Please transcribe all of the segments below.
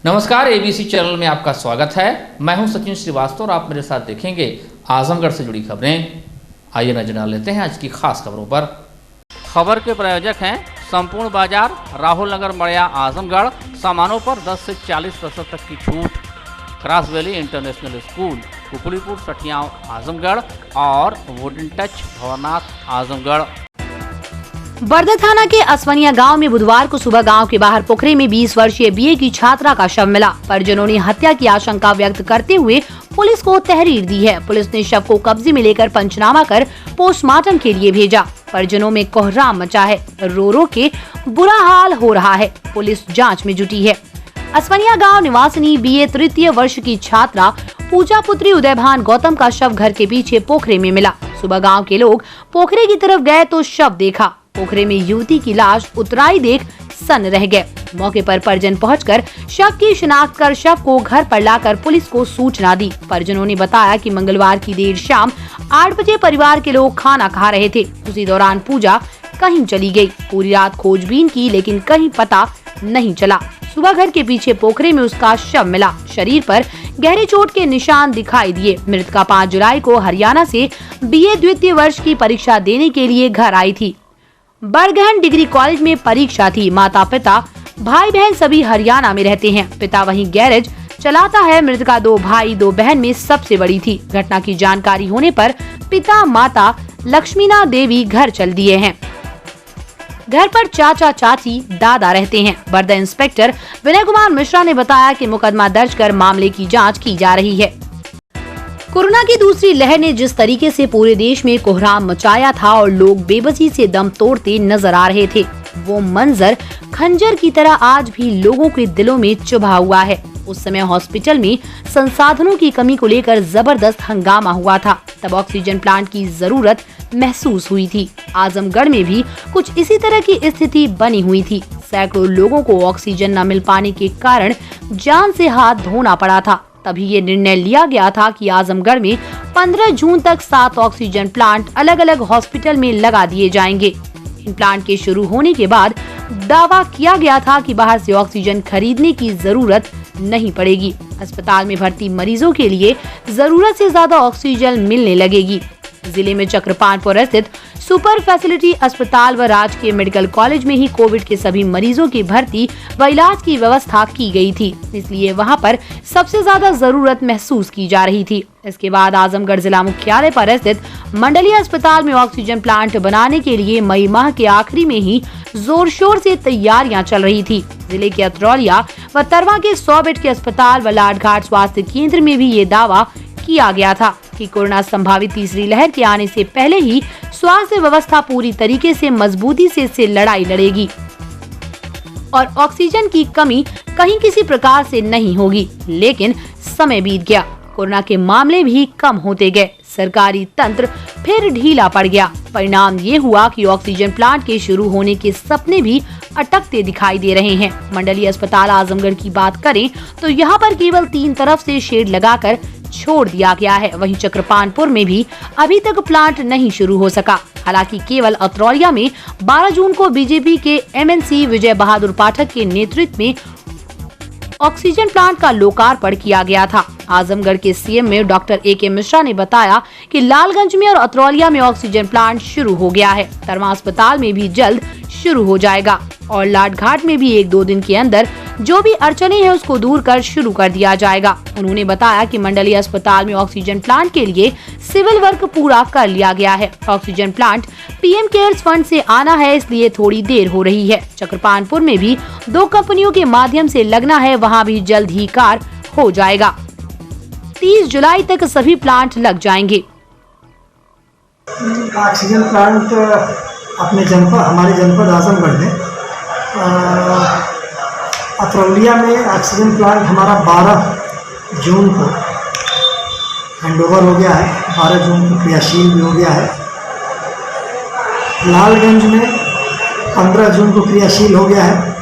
नमस्कार, ABC channel में आपका स्वागत है। मैं हूं सचिन श्रीवास्तव और आप मेरे साथ देखेंगे आजमगढ़ से जुड़ी खबरें। आइए नजर डाल लेते हैं आज की खास खबरों पर। खबर के प्रायोजक हैं संपूर्ण बाजार, राहुल नगर, मड़िया, आजमगढ़। सामानों पर 10 से 40% तक की छूट। Cross valley international school, Kukulipur, Sathiyav, Azamgarh और वुडन टच, भवनाथ, आजमगढ़। बरदर थाना के असवनिया गांव में बुधवार को सुबह गांव के बाहर पोखरे में 20 वर्षीय बीए की छात्रा का शव मिला। परिजनों ने हत्या की आशंका व्यक्त करते हुए पुलिस को तहरीर दी है। पुलिस ने शव को कब्जे में लेकर पंचनामा कर पोस्टमार्टम के लिए भेजा। परिजनों में कोहराम मचा है, रो रो के बुरा हाल हो रहा है। पुलिस जाँच में जुटी है। असवनिया गाँव निवासिनी बीए तृतीय वर्ष की छात्रा पूजा पुत्री उदयभान गौतम का शव घर के पीछे पोखरे में मिला। सुबह गाँव के लोग पोखरे की तरफ गए तो शव देखा। पोखरे में युवती की लाश उतराई देख सन्न रह गए। मौके पर परिजन पहुंचकर शव की शिनाख्त कर शव को घर पर लाकर पुलिस को सूचना दी। परिजनों ने बताया कि मंगलवार की देर शाम 8 बजे परिवार के लोग खाना खा रहे थे। उसी दौरान पूजा कहीं चली गई। पूरी रात खोजबीन की लेकिन कहीं पता नहीं चला। सुबह घर के पीछे पोखरे में उसका शव मिला। शरीर पर गहरे चोट के निशान दिखाई दिए। मृतका 5 जुलाई को हरियाणा से बीए द्वितीय वर्ष की परीक्षा देने के लिए घर आई थी। बरगहन डिग्री कॉलेज में परीक्षा थी। माता पिता भाई बहन सभी हरियाणा में रहते हैं। पिता वहीं गैरेज चलाता है। मृतका 2 भाई 2 बहन में सबसे बड़ी थी। घटना की जानकारी होने पर पिता माता लक्ष्मीना देवी घर चल दिए हैं। घर पर चाचा चाची दादा रहते हैं। बरदर इंस्पेक्टर विनय कुमार मिश्रा ने बताया कि मुकदमा दर्ज कर मामले की जाँच की जा रही है। कोरोना की दूसरी लहर ने जिस तरीके से पूरे देश में कोहराम मचाया था और लोग बेबसी से दम तोड़ते नजर आ रहे थे, वो मंजर खंजर की तरह आज भी लोगों के दिलों में चुभा हुआ है। उस समय हॉस्पिटल में संसाधनों की कमी को लेकर जबरदस्त हंगामा हुआ था। तब ऑक्सीजन प्लांट की जरूरत महसूस हुई थी। आजमगढ़ में भी कुछ इसी तरह की स्थिति बनी हुई थी। सैकड़ों लोगों को ऑक्सीजन न मिल पाने के कारण जान से हाथ धोना पड़ा था। तभी ये निर्णय लिया गया था कि आजमगढ़ में 15 जून तक 7 ऑक्सीजन प्लांट अलग अलग हॉस्पिटल में लगा दिए जाएंगे। इन प्लांट के शुरू होने के बाद दावा किया गया था कि बाहर से ऑक्सीजन खरीदने की जरूरत नहीं पड़ेगी। अस्पताल में भर्ती मरीजों के लिए जरूरत से ज्यादा ऑक्सीजन मिलने लगेगी। जिले में चक्रपाणपुर स्थित सुपर फैसिलिटी अस्पताल व राजकीय मेडिकल कॉलेज में ही कोविड के सभी मरीजों की भर्ती व इलाज की व्यवस्था की गई थी, इसलिए वहां पर सबसे ज्यादा जरूरत महसूस की जा रही थी। इसके बाद आजमगढ़ जिला मुख्यालय पर स्थित मंडलीय अस्पताल में ऑक्सीजन प्लांट बनाने के लिए मई माह के आखिरी में ही जोर शोर से तैयारियां चल रही थी। जिले के अतरौलिया व तरवा के 100 बेड के अस्पताल व लाडघाट स्वास्थ्य केंद्र में भी ये दावा किया गया था कि कोरोना संभावित तीसरी लहर के आने से पहले ही स्वास्थ्य व्यवस्था पूरी तरीके से मजबूती से इससे लड़ाई लड़ेगी और ऑक्सीजन की कमी कहीं किसी प्रकार से नहीं होगी। लेकिन समय बीत गया, कोरोना के मामले भी कम होते गए, सरकारी तंत्र फिर ढीला पड़ गया। परिणाम ये हुआ कि ऑक्सीजन प्लांट के शुरू होने के सपने भी अटकते दिखाई दे रहे हैं। मंडलीय अस्पताल आजमगढ़ की बात करें तो यहाँ पर केवल 3 तरफ से शेड लगाकर छोड़ दिया गया है। वहीं चक्रपाणपुर में भी अभी तक प्लांट नहीं शुरू हो सका। हालांकि केवल अतरौलिया में 12 जून को बीजेपी के एमएनसी विजय बहादुर पाठक के नेतृत्व में ऑक्सीजन प्लांट का लोकार्पण किया गया था। आजमगढ़ के सीएम में डॉक्टर AK मिश्रा ने बताया कि लालगंज में और अतरौलिया में ऑक्सीजन प्लांट शुरू हो गया है। तरवा अस्पताल में भी जल्द शुरू हो जाएगा और लाडघाट में भी 1-2 दिन के अंदर जो भी अड़चने हैं उसको दूर कर शुरू कर दिया जाएगा। उन्होंने बताया कि मंडलीय अस्पताल में ऑक्सीजन प्लांट के लिए सिविल वर्क पूरा कर लिया गया है। Oxygen plant PM cares fund से आना है, इसलिए थोड़ी देर हो रही है। चक्रपाणपुर में भी 2 कंपनियों के माध्यम से लगना है, वहाँ भी जल्द ही कार्य हो जाएगा। 30 जुलाई तक सभी प्लांट लग जाएंगे। ऑक्सीजन प्लांट अपने जनपद, हमारे जनपद आजमगढ़ में अतरौलिया में ऑक्सीजन प्लांट हमारा 12 जून को हैंडओवर हो गया है। 12 जून को क्रियाशील भी हो गया है। लालगंज में 15 जून को क्रियाशील हो गया है।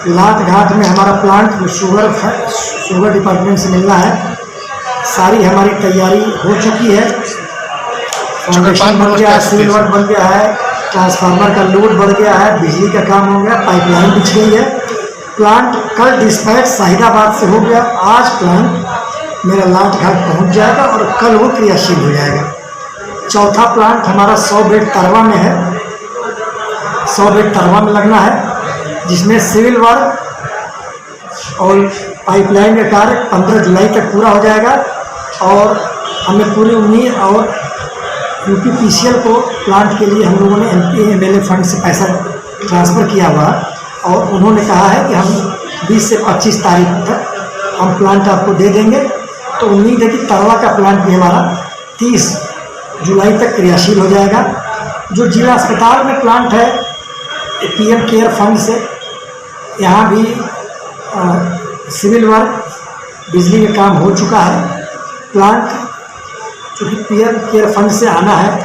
लाडघाट में हमारा प्लांट शुगर डिपार्टमेंट से मिलना है। सारी हमारी तैयारी हो चुकी है। फाउंडेशन बन गया है, सिविल वर्क बन गया है, ट्रांसफार्मर का लोड बढ़ गया है, बिजली का काम हो गया, पाइपलाइन बिछ गई है। प्लांट कल डिस्पैच शाहिदाबाद से हो गया, आज प्लांट मेरा लाट घाट पहुँच जाएगा और कल वो क्रियाशील हो जाएगा। चौथा प्लांट हमारा 100 बेड तरवा में है, 100 बेड तरवा में लगना है, जिसमें सिविल वर्क और पाइपलाइन का कार्य 15 जुलाई तक पूरा हो जाएगा। और हमें पूरी उम्मीद, और UPPCL को प्लांट के लिए हम लोगों ने MP MLA फंड से पैसा ट्रांसफ़र किया हुआ और उन्होंने कहा है कि हम 20 से 25 तारीख तक हम प्लांट आपको दे देंगे। तो उम्मीद है कि तरवा का प्लांट भी हमारा 30 जुलाई तक क्रियाशील हो जाएगा। जो जिला अस्पताल में प्लांट है PM केयर फंड से, यहाँ भी सिविल वर्क, बिजली का काम हो चुका है। प्लांट चूँकि PM केयर फंड से आना है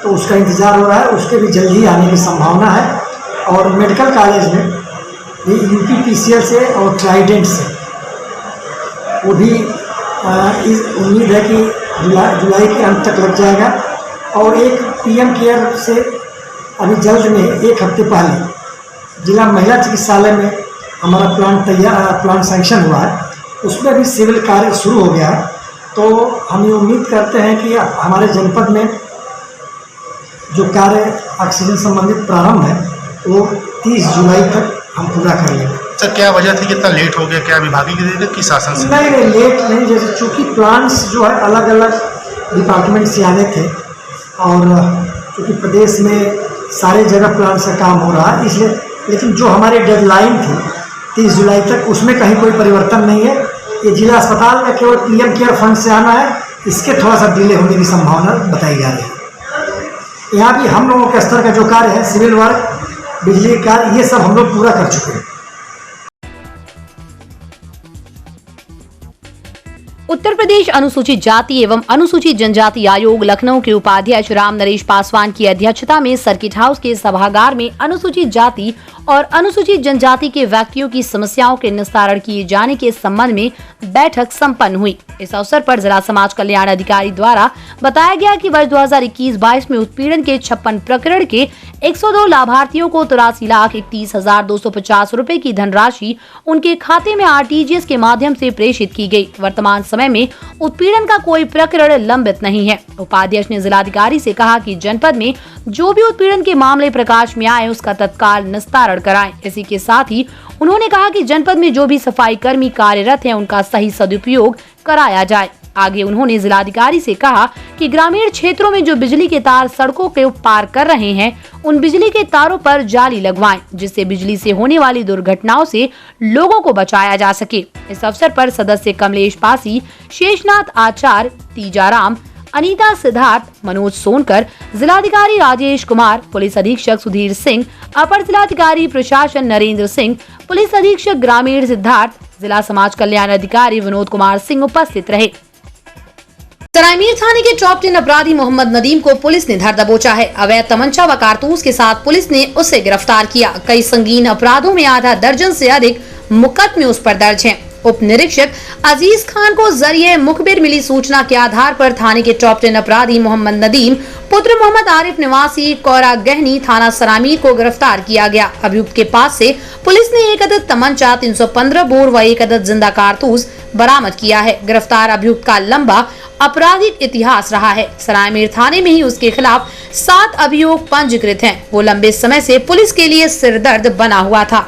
तो उसका इंतज़ार हो रहा है, उसके भी जल्दी आने की संभावना है। और मेडिकल कॉलेज में भी UPPCL से और ट्राइडेंट से वो भी उम्मीद है कि जुलाई के अंत तक लग जाएगा। और एक PM केयर से अभी जल्द में 1 हफ्ते पहले जिला महिला चिकित्सालय में हमारा प्लांट सैंक्शन हुआ है, उसमें भी सिविल कार्य शुरू हो गया है। तो हम ये उम्मीद करते हैं कि हमारे जनपद में जो कार्य ऑक्सीजन संबंधित प्रारंभ है वो 30 जुलाई तक हम पूरा कर लेंगे। सर क्या वजह थी कि इतना लेट हो गया, क्या विभागीय की कि शासन से? नहीं, लेट नहीं, जैसे चूँकि प्लान्स जो है अलग अलग डिपार्टमेंट से आने थे और चूँकि प्रदेश में सारे जगह प्लान्स का काम हो रहा है इसलिए, लेकिन जो हमारी डेडलाइन थी 30 जुलाई तक, उसमें कहीं कोई परिवर्तन नहीं है। ये जिला अस्पताल में केवल PM केयर फंड से आना है, इसके थोड़ा सा डिले होने की संभावना बताई जा रही है। यहाँ भी हम लोगों के स्तर का जो कार्य है, सिविल वर्क, बिजली कार्य, ये सब हम लोग पूरा कर चुके हैं। उत्तर प्रदेश अनुसूचित जाति एवं अनुसूचित जनजाति आयोग लखनऊ के उपाध्यक्ष राम नरेश पासवान की अध्यक्षता में सर्किट हाउस के सभागार में अनुसूचित जाति और अनुसूचित जनजाति के व्यक्तियों की समस्याओं के निस्तारण किए जाने के संबंध में बैठक संपन्न हुई। इस अवसर पर जिला समाज कल्याण अधिकारी द्वारा बताया गया कि वर्ष 2021-22 में उत्पीड़न के 56 प्रकरण के 102 लाभार्थियों को 83,31,250 रुपए की धनराशि उनके खाते में RTGS के माध्यम से प्रेषित की गई। वर्तमान समय में उत्पीड़न का कोई प्रकरण लंबित नहीं है। उपाध्यक्ष ने जिलाधिकारी से कहा कि जनपद में जो भी उत्पीड़न के मामले प्रकाश में आए उसका तत्काल निस्तारण कराएं। इसी के साथ ही उन्होंने कहा कि जनपद में जो भी सफाई कर्मी कार्यरत हैं उनका सही सदुपयोग कराया जाए। आगे उन्होंने जिलाधिकारी से कहा कि ग्रामीण क्षेत्रों में जो बिजली के तार सड़कों के पार कर रहे हैं उन बिजली के तारों पर जाली लगवाएं, जिससे बिजली से होने वाली दुर्घटनाओं से लोगों को बचाया जा सके। इस अवसर पर सदस्य कमलेश पासी, शेषनाथ आचार्य, तीजाराम, अनीता सिद्धार्थ, मनोज सोनकर, जिलाधिकारी राजेश कुमार, पुलिस अधीक्षक सुधीर सिंह, अपर जिलाधिकारी प्रशासन नरेंद्र सिंह, पुलिस अधीक्षक ग्रामीण सिद्धार्थ, जिला समाज कल्याण अधिकारी विनोद कुमार सिंह उपस्थित रहे। सरायमीर थाने के टॉप 10 अपराधी मोहम्मद नदीम को पुलिस ने धर दबोचा है। अवैध तमंचा व कारतूस के साथ पुलिस ने उसे गिरफ्तार किया। कई संगीन अपराधों में आधा दर्जन से अधिक मुकदमे उस पर दर्ज हैं। उप निरीक्षक अजीज खान को जरिए मुखबिर मिली सूचना के आधार पर थाने के टॉप 10 अपराधी मोहम्मद नदीम पुत्र मोहम्मद आरिफ निवासी कौरा गहनी थाना सरामीर को गिरफ्तार किया गया। अभियुक्त के पास से पुलिस ने 1 अदद तमंचा, 315 बोर व 1 अदद जिंदा कारतूस बरामद किया है। गिरफ्तार अभियुक्त का लंबा आपराधिक इतिहास रहा है। सरायमीर थाने में ही उसके खिलाफ 7 अभियोग पंजीकृत हैं। वो लंबे समय से पुलिस के लिए सिरदर्द बना हुआ था।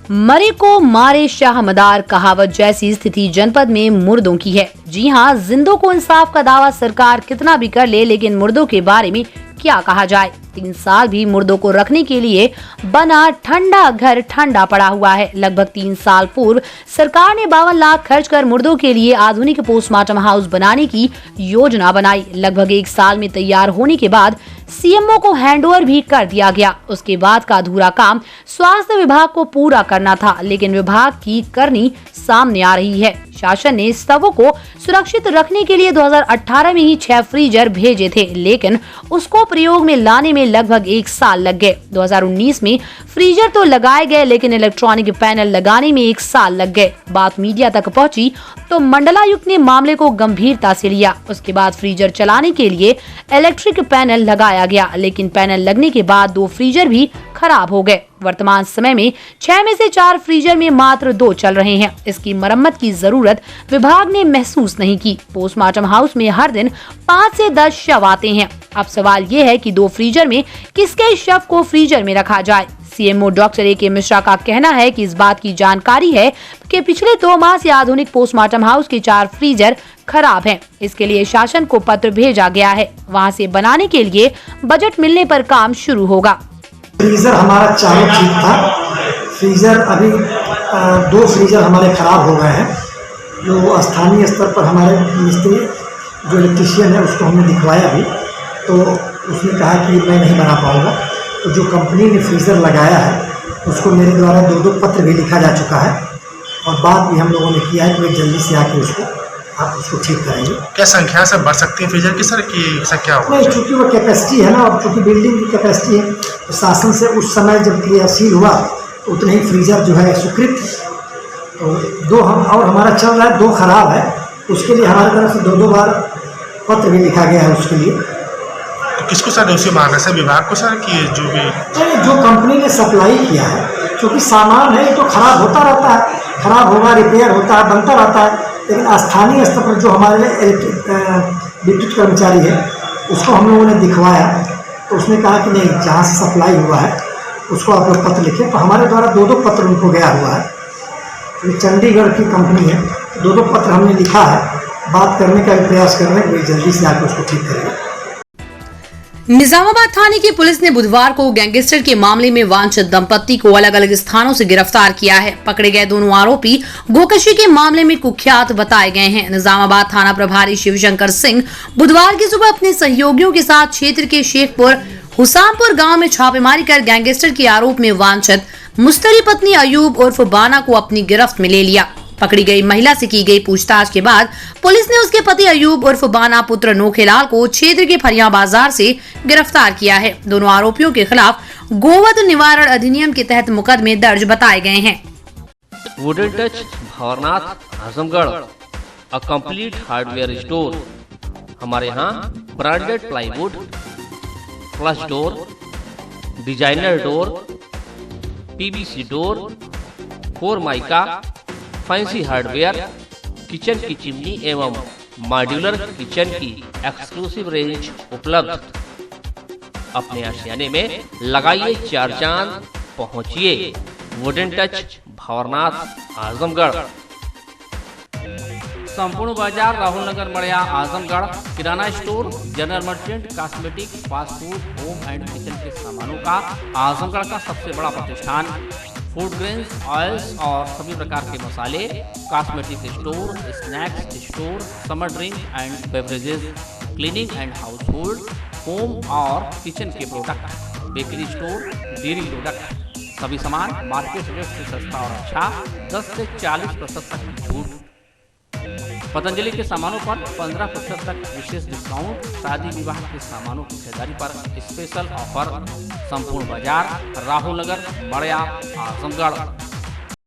मरे को मारे शाह मदार कहावत जैसी स्थिति जनपद में मुर्दों की है। जी हां, जिंदों को इंसाफ का दावा सरकार कितना भी कर ले, लेकिन मुर्दों के बारे में क्या कहा जाए। 3 साल भी मुर्दों को रखने के लिए बना ठंडा घर ठंडा पड़ा हुआ है। लगभग 3 साल पूर्व सरकार ने 52 लाख खर्च कर मुर्दों के लिए आधुनिक पोस्टमार्टम हाउस बनाने की योजना बनाई। लगभग 1 साल में तैयार होने के बाद CMO को हैंडओवर भी कर दिया गया। उसके बाद का अधूरा काम स्वास्थ्य विभाग को पूरा करना था, लेकिन विभाग की करनी सामने आ रही है। शासन ने शवों को सुरक्षित रखने के लिए 2018 में ही 6 फ्रीजर भेजे थे, लेकिन उसको प्रयोग में लाने में लगभग 1 साल लग गए। 2019 में फ्रीजर तो लगाए गए, लेकिन इलेक्ट्रॉनिक पैनल लगाने में 1 साल लग गए। बात मीडिया तक पहुंची तो मंडलायुक्त ने मामले को गंभीरता से लिया। उसके बाद फ्रीजर चलाने के लिए इलेक्ट्रिक पैनल लगाया गया, लेकिन पैनल लगने के बाद 2 फ्रीजर भी खराब हो गए। वर्तमान समय में 6 में से 4 फ्रीजर में मात्र 2 चल रहे हैं। इसकी मरम्मत की जरूरत विभाग ने महसूस नहीं की। पोस्टमार्टम हाउस में हर दिन 5 से 10 शव आते हैं। अब सवाल ये है कि 2 फ्रीजर में किसके शव को फ्रीजर में रखा जाए। CMO doctor A K. मिश्रा का कहना है कि इस बात की जानकारी है कि पिछले 2 माह से आधुनिक पोस्टमार्टम हाउस के 4 फ्रीजर खराब हैं। इसके लिए शासन को पत्र भेजा गया है। वहां से बनाने के लिए बजट मिलने पर काम शुरू होगा। फ्रीजर हमारा चारों ठीक था। फ्रीजर अभी 2 फ्रीजर हमारे खराब हो गए हैं। जो स्थानीय स्तर पर हमारे मिस्त्री जो इलेक्ट्रीशियन है उसको हमने दिखवाया भी, तो उसने कहा कि मैं नहीं बना पाऊँगा। तो जो कंपनी ने फ्रीज़र लगाया है उसको मेरे द्वारा 2 पत्र भी लिखा जा चुका है और बात भी हम लोगों ने किया है कि जल्दी से आके आप उसको ठीक करेंगे। क्या संख्या से बढ़ सकती है फ्रीजर की सर की संख्या होगी? नहीं, चूँकि वो कैपेसिटी है ना, और चूँकि बिल्डिंग की कैपेसिटी है, तो शासन से उस समय जब क्रियाशील हुआ तो उतने ही फ्रीजर जो है स्वीकृत। तो 2 हम और हमारा चल रहा है, 2 खराब है। उसके लिए हमारी तरफ से 2 बार पत्र भी लिखा गया है उसके लिए। तो किसको सर दोषी मानना है, विभाग को सर कि जो कंपनी ने सप्लाई किया है, क्योंकि सामान है तो खराब होता रहता है, खराब होगा, रिपेयर होता है, बनता रहता है। लेकिन स्थानीय स्तर पर जो हमारे विद्युत कर्मचारी है उसको हम लोगों ने दिखवाया, तो उसने कहा कि नहीं, जहाँ से सप्लाई हुआ है उसको आप लोग पत्र लिखें। तो हमारे द्वारा 2 पत्र उनको गया हुआ है। ये चंडीगढ़ की कंपनी है, 2 पत्र हमने लिखा है, बात करने का भी प्रयास कर रहे हैं कि जल्दी से आकर उसको ठीक करेंगे। निजामाबाद थाने की पुलिस ने बुधवार को गैंगस्टर के मामले में वांछित दंपत्ति को अलग अलग स्थानों से गिरफ्तार किया है। पकड़े गए दोनों आरोपी गोकशी के मामले में कुख्यात बताए गए हैं। निजामाबाद थाना प्रभारी शिवशंकर सिंह बुधवार की सुबह अपने सहयोगियों के साथ क्षेत्र के शेखपुर हुसामपुर गांव में छापेमारी कर गैंगस्टर के आरोप में वांछित मुस्तरी पत्नी अयूब उर्फ बाना को अपनी गिरफ्त में ले लिया। पकड़ी गई महिला से की गई पूछताछ के बाद पुलिस ने उसके पति अयूब उर्फ बाना पुत्र नोखेलाल को क्षेत्र के फरिया बाजार से गिरफ्तार किया है। दोनों आरोपियों के खिलाफ गोवध निवारण अधिनियम के तहत मुकदमे दर्ज बताए गए हैं। Wooden touch Bhawarnath Azamgarh, a complete hardware store. हमारे यहाँ branded plywood, flush door, designer door, PVC door, 4 mica, fancy hardware, kitchen की चिमनी एवं मॉड्यूलर किचन की एक्सक्लूसिव रेंज उपलब्ध। अपने आशियाने में लगाइए 4 चांद, पहुंचिए वुडन टच भवरनाथ आजमगढ़। संपूर्ण बाजार राहुल नगर मड़िया आजमगढ़। किराना store, general merchant, cosmetic, fast food, home and kitchen के सामानों का आजमगढ़ का सबसे बड़ा प्रतिष्ठान। फूड ग्रेन्स, ऑयल्स और सभी प्रकार के मसाले, cosmetic store, snacks store, summer drink and beverages, cleaning and house hold, home और किचन के product, bakery store, dairy product, सभी सामान मार्केट रेट से सस्ता और अच्छा, 10 से 40% तक की छूट। पतंजलि के सामानों पर 15% तक विशेष डिस्काउंट। शादी विवाह के सामानों की खरीदारी पर स्पेशल ऑफर। संपूर्ण बाजार राहुल नगर मड़िया आजमगढ़।